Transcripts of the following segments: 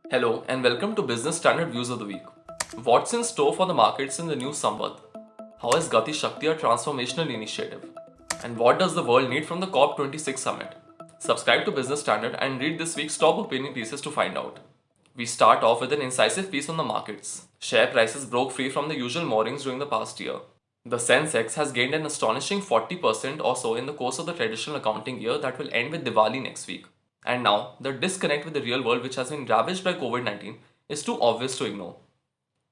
Hello and welcome to Business Standard Views of the Week. What's in store for the markets in the new Samvat? How is Gati Shakti a transformational initiative? And what does the world need from the COP26 summit? Subscribe to Business Standard and read this week's top opinion pieces to find out. We start off with an incisive piece on the markets. Share prices broke free from the usual moorings during the past year. The Sensex has gained an astonishing 40% or so in the course of the traditional accounting year that will end with Diwali next week. And now, the disconnect with the real world, which has been ravaged by COVID 19, is too obvious to ignore.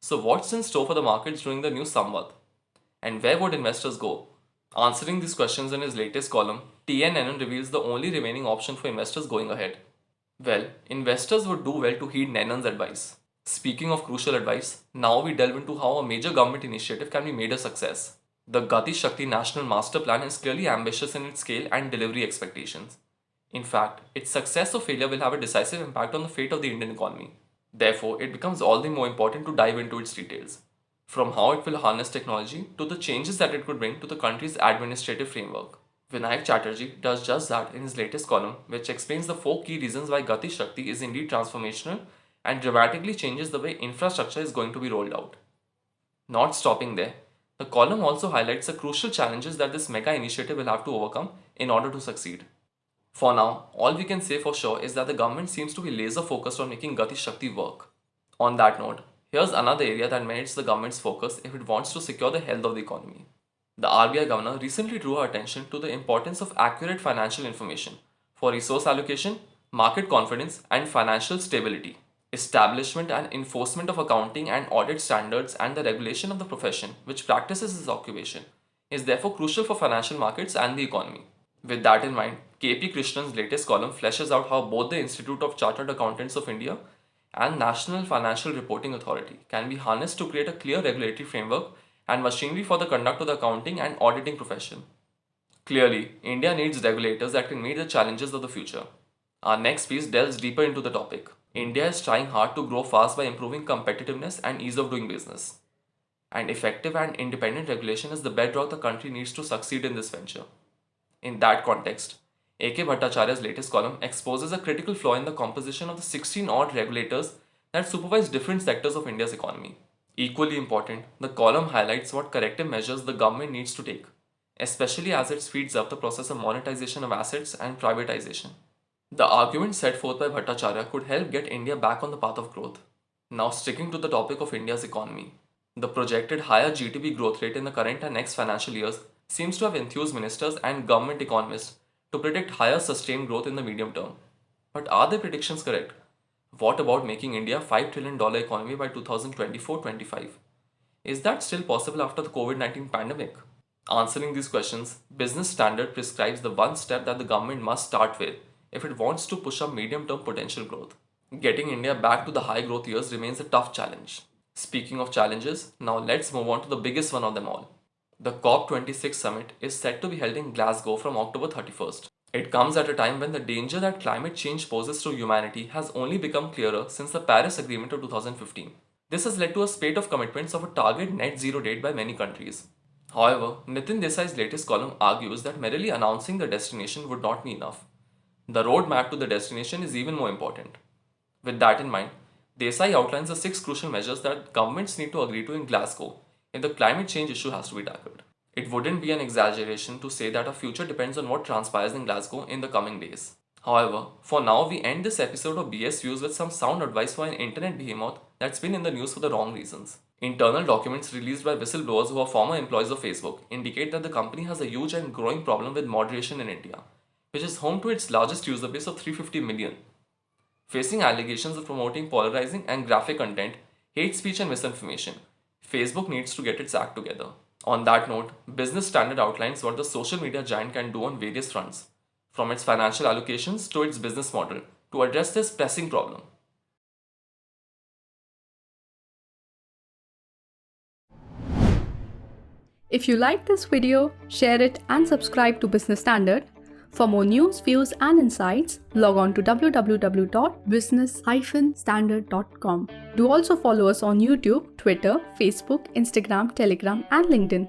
So, what's in store for the markets during the new Samvat? And where would investors go? Answering these questions in his latest column, T.N. Menon reveals the only remaining option for investors going ahead. Well, investors would do well to heed Nenon's advice. Speaking of crucial advice, now we delve into how a major government initiative can be made a success. The Gati Shakti National Master Plan is clearly ambitious in its scale and delivery expectations. In fact, its success or failure will have a decisive impact on the fate of the Indian economy. Therefore, it becomes all the more important to dive into its details. From how it will harness technology to the changes that it could bring to the country's administrative framework. Vinayak Chatterjee does just that in his latest column, which explains the 4 key reasons why Gati Shakti is indeed transformational and dramatically changes the way infrastructure is going to be rolled out. Not stopping there, the column also highlights the crucial challenges that this mega initiative will have to overcome in order to succeed. For now, all we can say for sure is that the government seems to be laser focused on making Gati Shakti work. On that note, here's another area that merits the government's focus if it wants to secure the health of the economy. The RBI governor recently drew our attention to the importance of accurate financial information for resource allocation, market confidence, and financial stability. Establishment and enforcement of accounting and audit standards and the regulation of the profession which practices this occupation is therefore crucial for financial markets and the economy. With that in mind, KP Krishnan's latest column fleshes out how both the Institute of Chartered Accountants of India and National Financial Reporting Authority can be harnessed to create a clear regulatory framework and machinery for the conduct of the accounting and auditing profession. Clearly, India needs regulators that can meet the challenges of the future. Our next piece delves deeper into the topic. India is trying hard to grow fast by improving competitiveness and ease of doing business. And effective and independent regulation is the bedrock the country needs to succeed in this venture. In that context, A.K. Bhattacharya's latest column exposes a critical flaw in the composition of the 16 odd regulators that supervise different sectors of India's economy. Equally important, the column highlights what corrective measures the government needs to take, especially as it speeds up the process of monetization of assets and privatization. The argument set forth by Bhattacharya could help get India back on the path of growth. Now, sticking to the topic of India's economy, the projected higher GDP growth rate in the current and next financial years seems to have enthused ministers and government economists to predict higher sustained growth in the medium term. But are their predictions correct? What about making India a $5 trillion economy by 2024-25? Is that still possible after the COVID-19 pandemic? Answering these questions, Business Standard prescribes the one step that the government must start with if it wants to push up medium-term potential growth. Getting India back to the high growth years remains a tough challenge. Speaking of challenges, now let's move on to the biggest one of them all. The COP26 summit is set to be held in Glasgow from October 31st. It comes at a time when the danger that climate change poses to humanity has only become clearer since the Paris Agreement of 2015. This has led to a spate of commitments of a target net zero date by many countries. However, Nitin Desai's latest column argues that merely announcing the destination would not be enough. The roadmap to the destination is even more important. With that in mind, Desai outlines the 6 crucial measures that governments need to agree to in Glasgow if the climate change issue has to be tackled. It wouldn't be an exaggeration to say that our future depends on what transpires in Glasgow in the coming days. However, for now, we end this episode of BS Views with some sound advice for an internet behemoth that's been in the news for the wrong reasons. Internal documents released by whistleblowers who are former employees of Facebook indicate that the company has a huge and growing problem with moderation in India, which is home to its largest user base of 350 million. Facing allegations of promoting polarizing and graphic content, hate speech, and misinformation, Facebook needs to get its act together. On that note, Business Standard outlines what the social media giant can do on various fronts, from its financial allocations to its business model, to address this pressing problem. If you like this video, share it and subscribe to Business Standard. For more news, views and insights, log on to www.business-standard.com. Do also follow us on YouTube, Twitter, Facebook, Instagram, Telegram and LinkedIn.